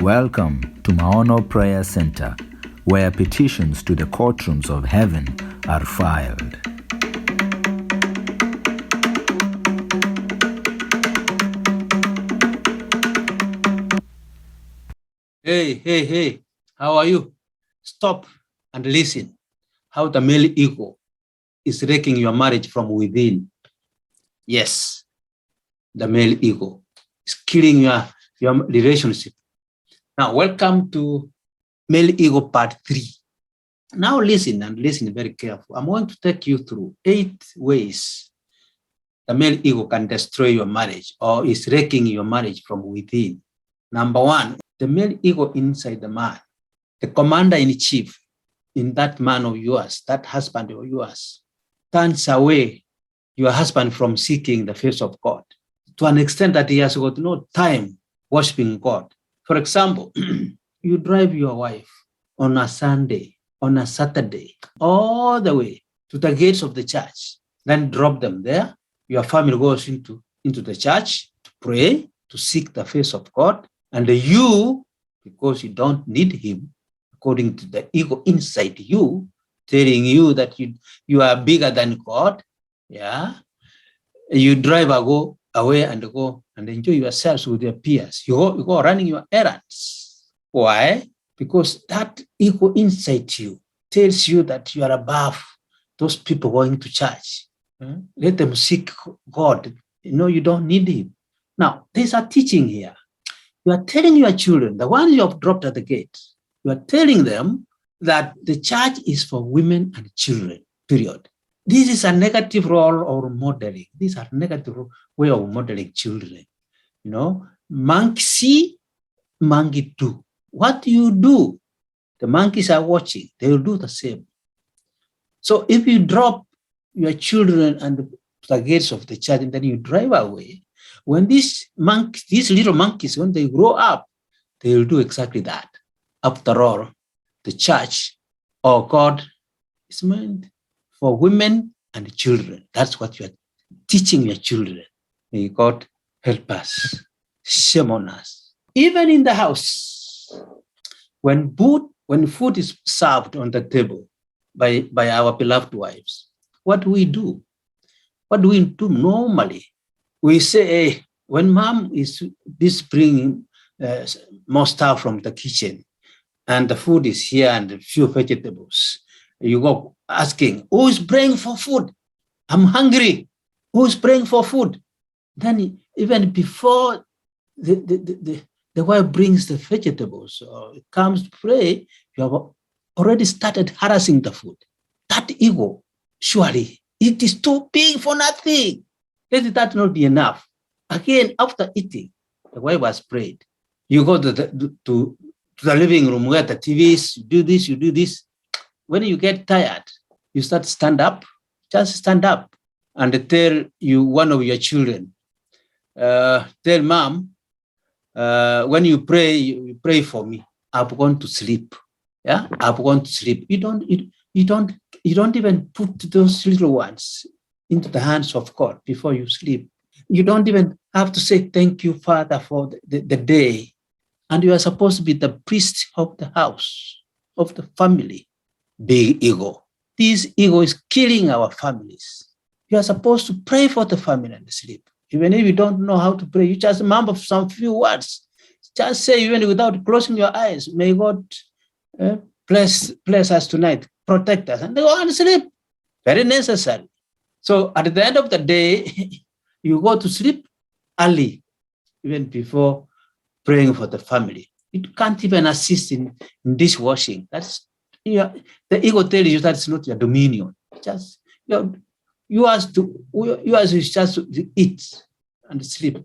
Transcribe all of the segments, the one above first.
Welcome to Maono Prayer Center, where petitions to the courtrooms of heaven are filed. Hey, how are you? Stop and listen how the male ego is wrecking your marriage from within. Yes, the male ego is killing your relationship. Now, welcome to male ego part 3. Now listen and listen very carefully. I'm going to take you through 8 ways the male ego can destroy your marriage or is wrecking your marriage from within. Number 1, the male ego inside the man, the commander-in-chief in that man of yours, that husband of yours, turns away your husband from seeking the face of God to an extent that he has got no time worshiping God. For example, you drive your wife on a Sunday, on a Saturday, all the way to the gates of the church, then drop them there. Your family goes into the church to pray, to seek the face of God, and you, because you don't need him, according to the ego inside you, telling you that you are bigger than God, you drive away and go and enjoy yourselves with your peers. You go running your errands. Why? Because that ego inside you tells you that you are above those people going to church. Let them seek God. You don't need him. Now, there's a teaching here. You are telling your children, the ones you have dropped at the gate, you are telling them that the church is for women and children, period. This is a negative role of modeling. These are negative way of modeling children. Monkey see, monkey do. What you do, the monkeys are watching. They will do the same. So if you drop your children and the gates of the church and then you drive away, when these little monkeys, when they grow up, they will do exactly that. After all, the church or God is meant for women and children. That's what you are teaching your children. May God help us. Shame on us. Even in the house, when food is served on the table by our beloved wives, what do we do? What do we do normally? We say, hey, when mom is bringing more stuff from the kitchen and the food is here and a few vegetables, you go asking, who is praying for food? I'm hungry. Who is praying for food? Then even before the wife brings the vegetables or comes to pray, you have already started harassing the food. That ego, surely, it is too big for nothing. Let that not be enough. Again, after eating, the wife has prayed. You go to the living room where the TV is, you do this. When you get tired, you stand up, just stand up and tell one of your children, tell mom, when you pray for me. I'm going to sleep. Yeah, I'm going to sleep. You don't even put those little ones into the hands of God before you sleep. You don't even have to say thank you, Father, for the day. And you are supposed to be the priest of the house, of the family. Big ego. This ego is killing our families. You are supposed to pray for the family and sleep. Even if you don't know how to pray, you just mumble some few words. Just say, even without closing your eyes, may God bless us tonight, protect us, and go and sleep. Very necessary. So at the end of the day, you go to sleep early, even before praying for the family. You can't even assist in dishwashing. That's the ego tells you that's not your dominion. Just yours is just to eat and sleep.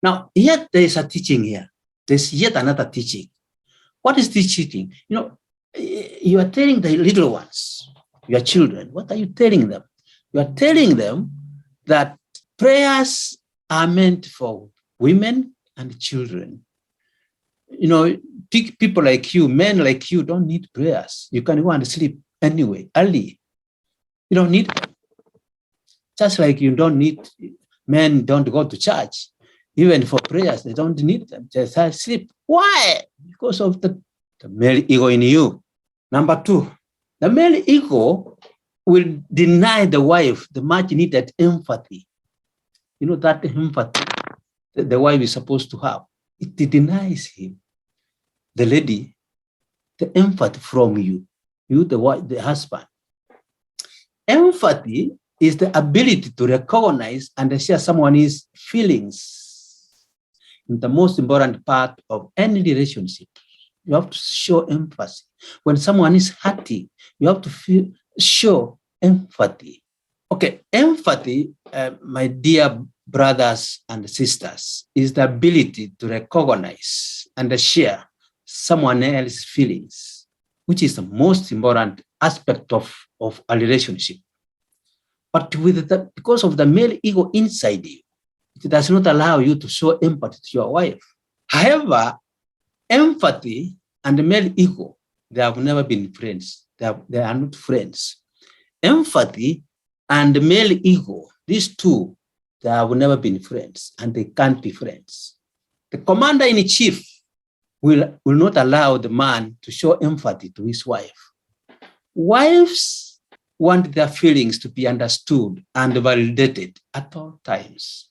Now, yet there is a teaching here. There's yet another teaching. What is this teaching? You are telling the little ones, your children, what are you telling them? You are telling them that prayers are meant for women and children. People like you, men like you, don't need prayers. You can go and sleep anyway, early. You don't need, just like you don't need, men don't go to church. Even for prayers, they don't need them. Just sleep. Why? Because of the male ego in you. Number two, the male ego will deny the wife the much needed empathy. You know, that empathy that the wife is supposed to have. It denies him, the lady, the empathy from you, the wife, the husband. Empathy is the ability to recognize and share someone's feelings. The most important part of any relationship. You have to show empathy. When someone is hurting, you have to show empathy. Okay, empathy, my dear brothers and sisters, is the ability to recognize and share someone else's feelings, which is the most important aspect of a relationship. But because of the male ego inside you, it does not allow you to show empathy to your wife. However, empathy and the male ego, they have never been friends. They are not friends. Empathy and the male ego, these two, they have never been friends and they can't be friends. The commander-in-chief will not allow the man to show empathy to his wife. Wives want their feelings to be understood and validated at all times.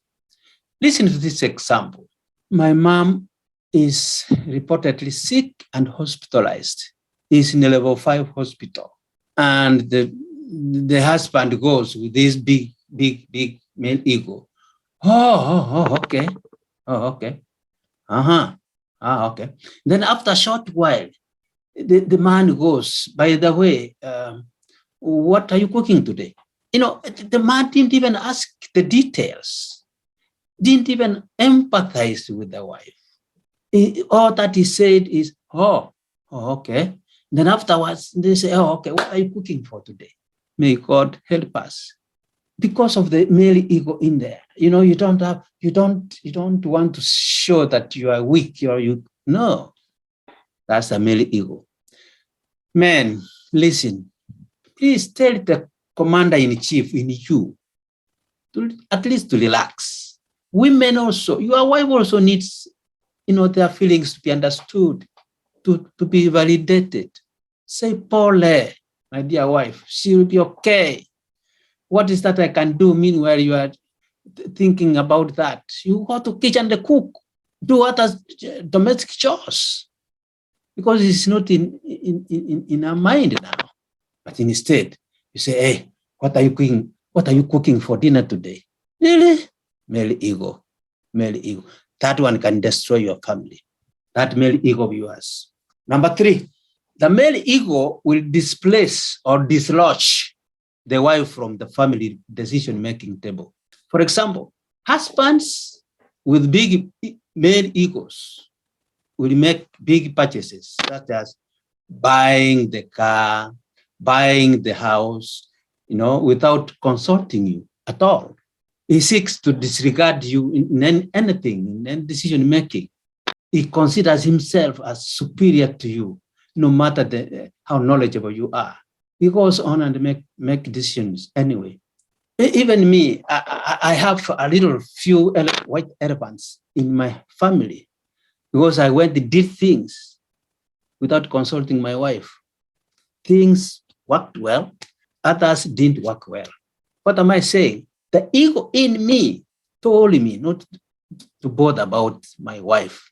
Listen to this example. My mom is reportedly sick and hospitalized. Is in a level 5 hospital. And the husband goes with this big male ego. Okay. Okay. Okay. Then after a short while, the man goes, by the way, what are you cooking today? You know, the man didn't even ask the details, didn't even empathize with the wife. All that he said is, okay. Then afterwards, they say, okay, what are you cooking for today? May God help us. Because of the male ego in there, you know, you don't want to show that you are weak, no, that's a male ego. Men, listen, please tell the commander-in-chief in you, at least to relax. Women also, your wife also needs, you know, their feelings to be understood, to be validated. Say, Paul, my dear wife, she will be okay. What is that I can do? Meanwhile, you are thinking about that. You go to kitchen and cook, do other domestic chores, because it's not in our mind now. But instead, you say, hey, what are you cooking? What are you cooking for dinner today? Really? Male ego. Male ego. That one can destroy your family. That male ego of yours. Number 3, the male ego will displace or dislodge the wife from the family decision-making table. For example, husbands with big male egos will make big purchases, such as buying the car, buying the house, you know, without consulting you at all. He seeks to disregard you in anything, in any decision-making. He considers himself as superior to you, no matter how knowledgeable you are. He goes on and make decisions anyway. Even me, I have a little few white elephants in my family because I went and did things without consulting my wife. Things worked well, others didn't work well. What am I saying? The ego in me told me not to bother about my wife.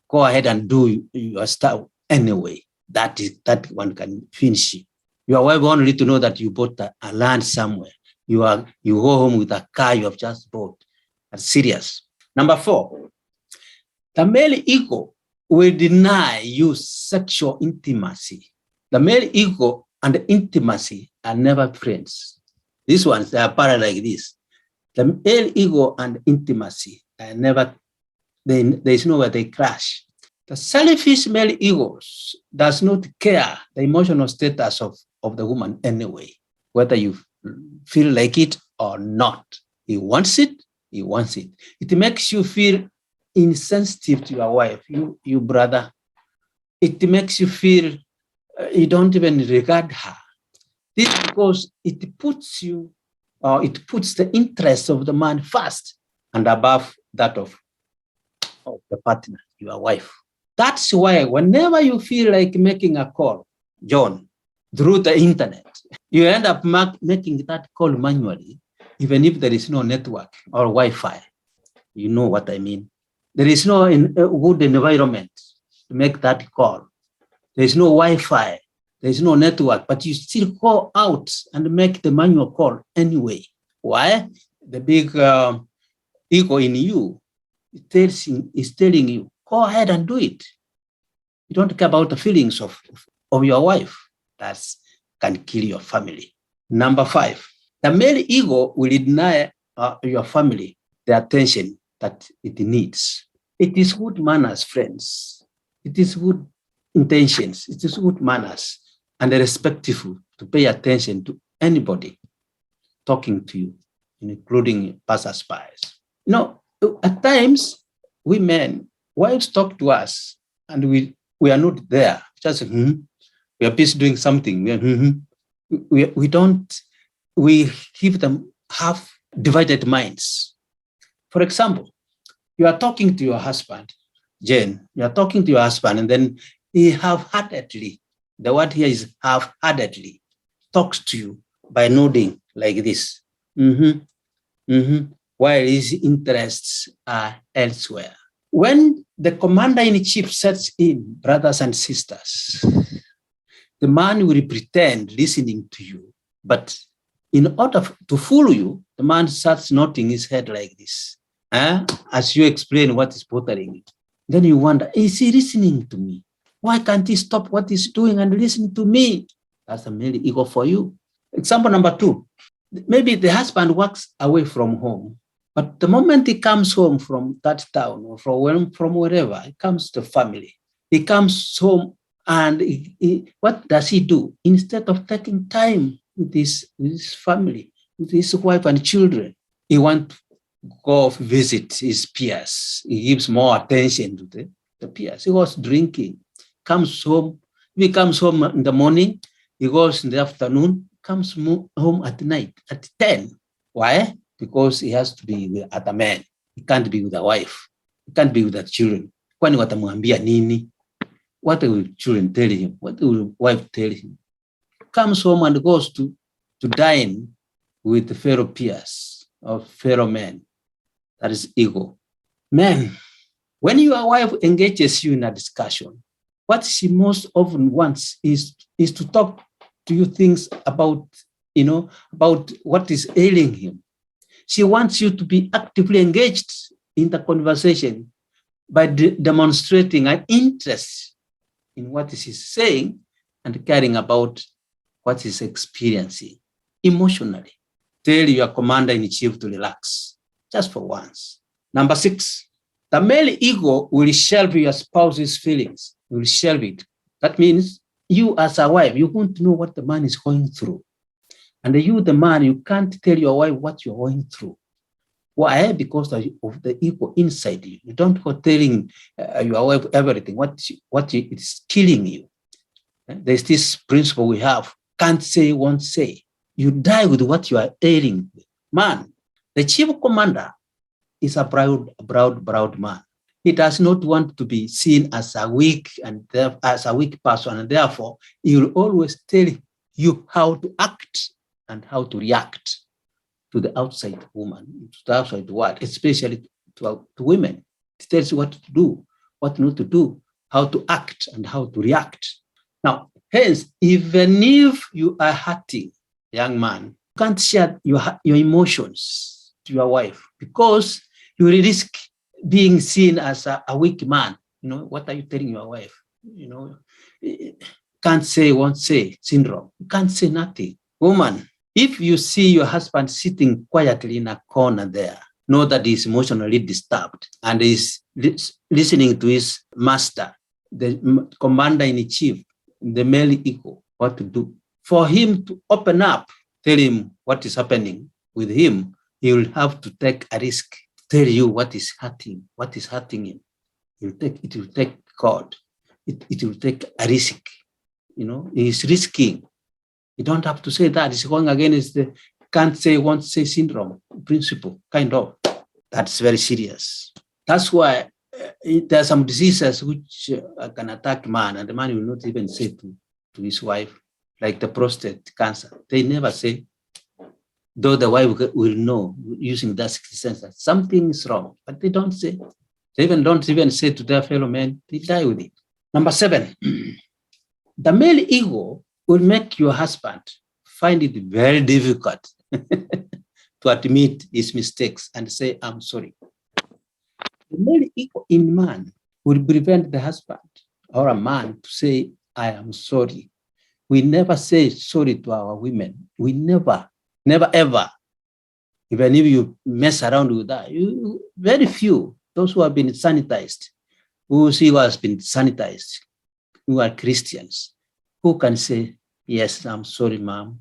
Go ahead and do your stuff anyway. That one can finish it. Your wife only to know that you bought a land somewhere. You go home with a car you have just bought. That's serious. Number 4, the male ego will deny you sexual intimacy. The male ego and intimacy are never friends. These ones, they are parallel like this. The male ego and intimacy are never, there is nowhere they crash. The selfish male egos does not care the emotional status of the woman anyway, whether you feel like it or not. He wants it, he wants it. It makes you feel insensitive to your wife, you brother. It makes you feel you don't even regard her. This is because it puts the interest of the man first and above that of the partner, your wife. That's why whenever you feel like making a call, John, through the internet, you end up making that call manually, even if there is no network or Wi-Fi. You know what I mean? There is no good environment to make that call. There is no Wi-Fi. There is no network, but you still go out and make the manual call anyway. Why? The big ego in you is telling you, go ahead and do it. You don't care about the feelings of your wife. That can kill your family. Number 5, the male ego will deny your family the attention that it needs. It is good manners, friends. It is good intentions. It is good manners and respectful to pay attention to anybody talking to you, including passersby. At times, we men, wives talk to us and we are not there. Just, we are busy doing something. We give them half divided minds. For example, you are talking to your husband, Jane, you are talking to your husband, and then he half-heartedly, the word here is half-heartedly, talks to you by nodding like this, while his interests are elsewhere. When the commander-in-chief sets in, brothers and sisters, the man will pretend listening to you, but in order to fool you, the man starts nodding his head like this, as you explain what is bothering him. Then you wonder, is he listening to me? Why can't he stop what he's doing and listen to me? That's a male ego for you. Example number 2, maybe the husband works away from home, but the moment he comes home from that town or from wherever, he comes to family. He comes home and what does he do? Instead of taking time with his family, with his wife and children, he wants to go visit his peers. He gives more attention to the peers. He goes drinking, comes home. If he comes home in the morning, he goes in the afternoon, comes home at night, at 10. Why? Because he has to be with other men. He can't be with a wife. He can't be with the children. Kwani watamwambia nini? What will children tell him? What will wife tell him? Comes home and goes to dine with the fellow peers or fellow men. That is ego. Men, when your wife engages you in a discussion, what she most often wants is to talk to you things about what is ailing him. She wants you to be actively engaged in the conversation by demonstrating an interest in what he's saying and caring about what he's experiencing emotionally. Tell your commander-in-chief to relax, just for once. Number 6, the male ego will shelve your spouse's feelings. You will shelve it. That means you as a wife, you won't know what the man is going through. And you, the man, you can't tell your wife what you're going through. Why? Because of the ego inside you. You don't go telling your wife everything, what is killing you. There's this principle we have, can't say, won't say. You die with what you are ailing. Man, the chief commander is a proud man. He does not want to be seen as a weak person, and therefore he will always tell you how to act and how to react to the outside woman, to the outside world, especially to women. It tells you what to do, what not to do, how to act and how to react. Now, hence, even if you are hurting, young man, you can't share your emotions to your wife because you will risk being seen as a weak man. What are you telling your wife? Can't say, won't say syndrome. You can't say nothing. Woman, if you see your husband sitting quietly in a corner there, know that he's emotionally disturbed and is listening to his master, the commander-in-chief, the male ego, what to do. For him to open up, tell him what is happening with him, he will have to take a risk, tell you what is hurting him. It will take God. It will take a risk. He's risking. You don't have to say that. It's going against the can't say, won't say syndrome principle, kind of. That's very serious. That's why there are some diseases which can attack man, and the man will not even say to his wife, like the prostate cancer. They never say, though the wife will know using that sense that something is wrong, but they don't say. They don't even say to their fellow men, they die with it. Number 7, the male ego will make your husband find it very difficult to admit his mistakes and say, I'm sorry. The male ego in man will prevent the husband or a man to say, I am sorry. We never say sorry to our women. We never, ever. Even if you mess around with that, very few, those who have been sanitized, who has been sanitized, who are Christians, who can say, yes, I'm sorry, ma'am.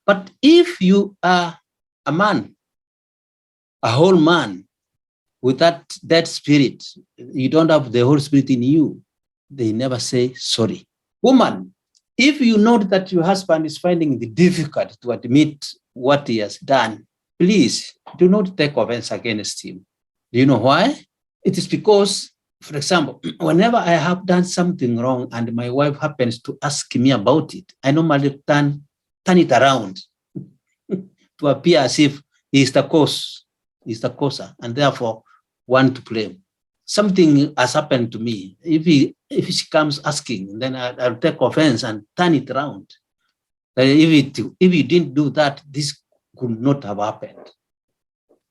But if you are a man, a whole man, with that spirit, you don't have the Holy Spirit in you, they never say sorry. Woman, if you know that your husband is finding it difficult to admit what he has done, please do not take offense against him. Do you know why? It is because, for example, whenever I have done something wrong and my wife happens to ask me about it, I normally turn it around to appear as if he's the causer, and therefore want to blame. Something has happened to me. If she comes asking, then I'll take offense and turn it around. If you didn't do that, this could not have happened.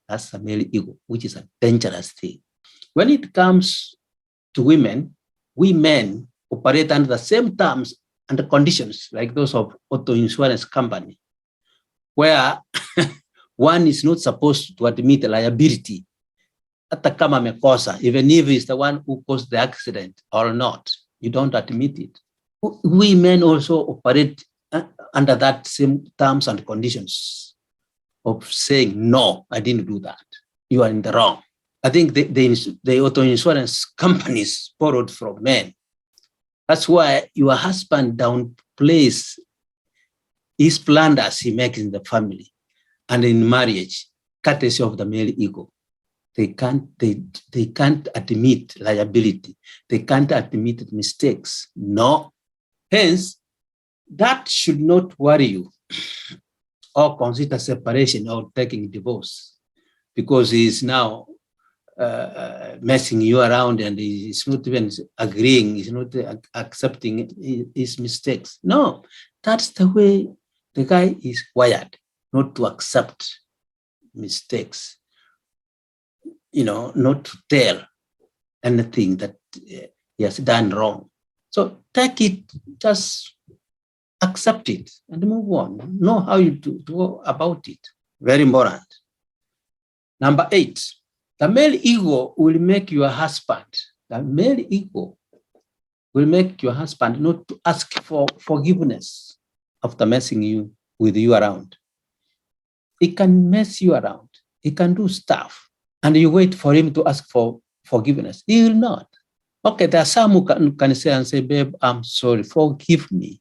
That's a male ego, which is a dangerous thing. When it comes to women, we men operate under the same terms and the conditions like those of auto insurance company, where one is not supposed to admit liability, hata kama amekosa, even if he's the one who caused the accident or not, you don't admit it. We men also operate under that same terms and conditions of saying, no, I didn't do that. You are in the wrong. I think the auto insurance companies borrowed from men. That's why your husband downplays his blunders he makes in the family and in marriage, courtesy of the male ego. They can't admit liability. They can't admit mistakes. No. Hence, that should not worry you or consider separation or taking divorce, because he is now messing you around and he's not even agreeing, he's not accepting his mistakes. No, that's the way the guy is wired, not to accept mistakes, not to tell anything that he has done wrong. So take it, just accept it and move on. Know how you go about it. Very important. Number 8, the male ego will make your husband, not to ask for forgiveness after messing with you around. He can mess you around. He can do stuff, and you wait for him to ask for forgiveness. He will not. Okay, there are some who can say, babe, I'm sorry, forgive me.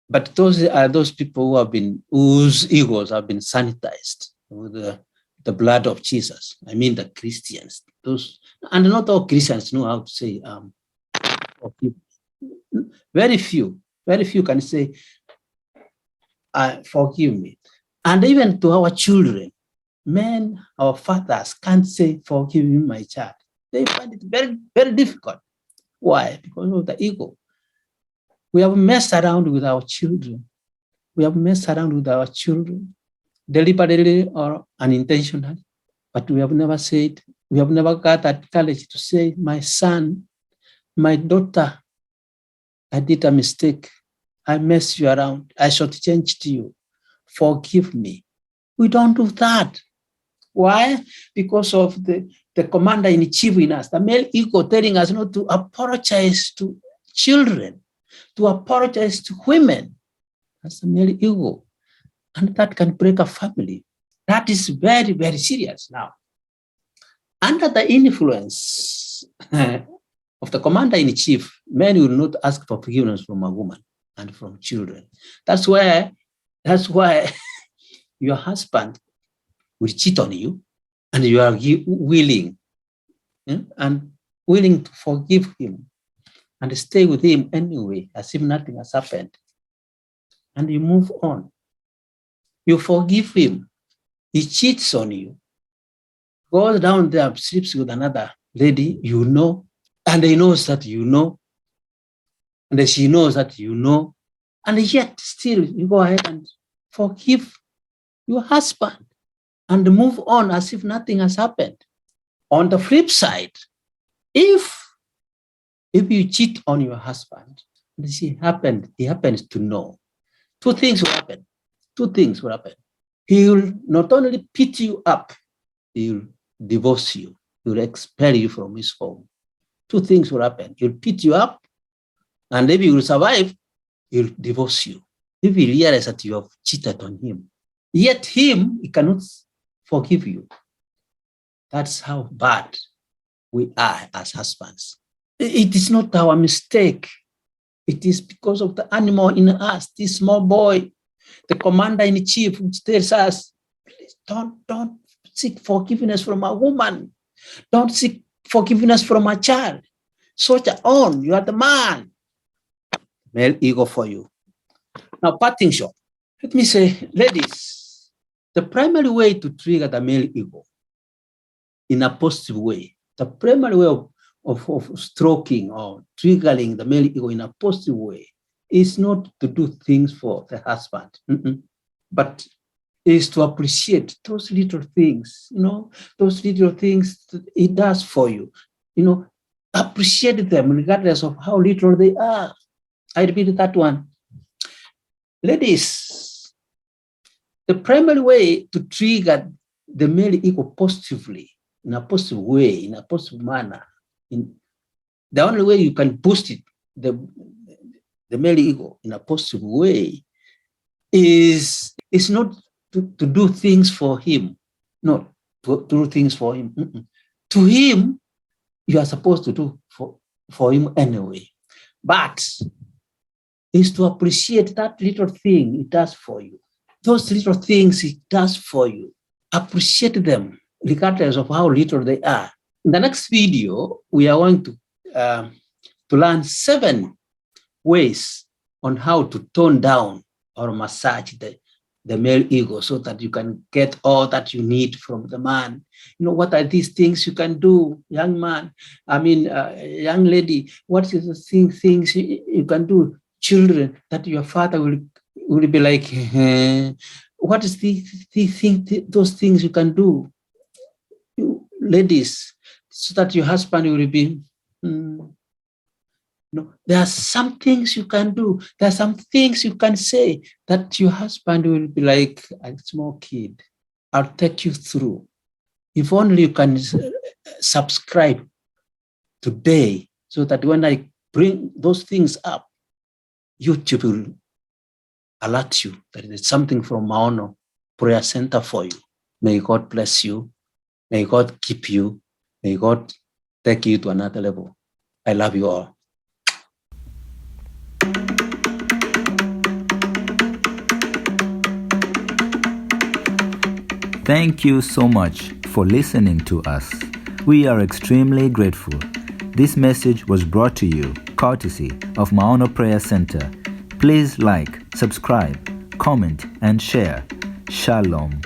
But those are those people whose egos have been sanitized with the blood of Jesus. I mean, the Christians. And not all Christians know how to say forgive me. Very few can say, forgive me. And even to our children, men, our fathers can't say, forgive me, my child. They find it very, very difficult. Why? Because of the ego. We have messed around with our children. Deliberately or unintentionally. But we have never got that courage to say, my son, my daughter, I did a mistake. I messed you around. I shortchanged you. Forgive me. We don't do that. Why? Because of the commander-in-chief in us, the male ego telling us not to apologize to children, to apologize to women. That's the male ego. And that can break a family. That is very, very serious now. Under the influence of the commander-in-chief, men will not ask for forgiveness from a woman and from children. That's why your husband will cheat on you. and you are willing and willing to forgive him and stay with him anyway, as if nothing has happened, and you move on. You forgive him. He cheats on you, goes down there, sleeps with another lady, you know, and he knows that you know, and she knows that you know, and yet still you go ahead and forgive your husband and move on as if nothing has happened. On the flip side, if you cheat on your husband, and he happens to know, two things will happen. He will not only pick you up, he will divorce you. He will expel you from his home. Two things will happen. He'll pick you up, and if you will survive, he'll divorce you. If he realizes that you have cheated on him, yet he cannot forgive you. That's how bad we are as husbands. It is not our mistake. It is because of the animal in us, this small boy, the commander-in-chief, which tells us, please don't seek forgiveness from a woman. Don't seek forgiveness from a child. Soldier on, you are the man. Male ego for you. Now, parting shot. Let me say, ladies, the primary way to trigger the male ego in a positive way, the primary way of stroking or triggering the male ego in a positive way is not to do things for the husband, but is to appreciate those little things, those little things that it does for you. Appreciate them regardless of how little they are. I repeat that one. Ladies, the primary way to trigger the male ego positively, in a positive way, in a positive manner, the only way you can boost it, the male ego in a positive way, is not to do things for him, not to do things for him. To him, you are supposed to do for him anyway, but is to appreciate that little thing it does for you. Those little things it does for you, appreciate them regardless of how little they are. In the next video, we are going to learn 7 ways on how to tone down or massage the male ego so that you can get all that you need from the man. What are these things you can do, young man? Young lady, what is the things you can do? Children, that your father will be like, what is those things you can do? Ladies, so that your husband will be, there are some things you can do. There are some things you can say that your husband will be like a small kid. I'll take you through. If only you can subscribe today so that when I bring those things up, YouTube will alert you that there's something from Maono Prayer Center for you. May God bless you. May God keep you. May God take you to another level. I love you all. Thank you so much for listening to us. We are extremely grateful. This message was brought to you courtesy of Maono Prayer Center. Please like, subscribe, comment, and share. Shalom.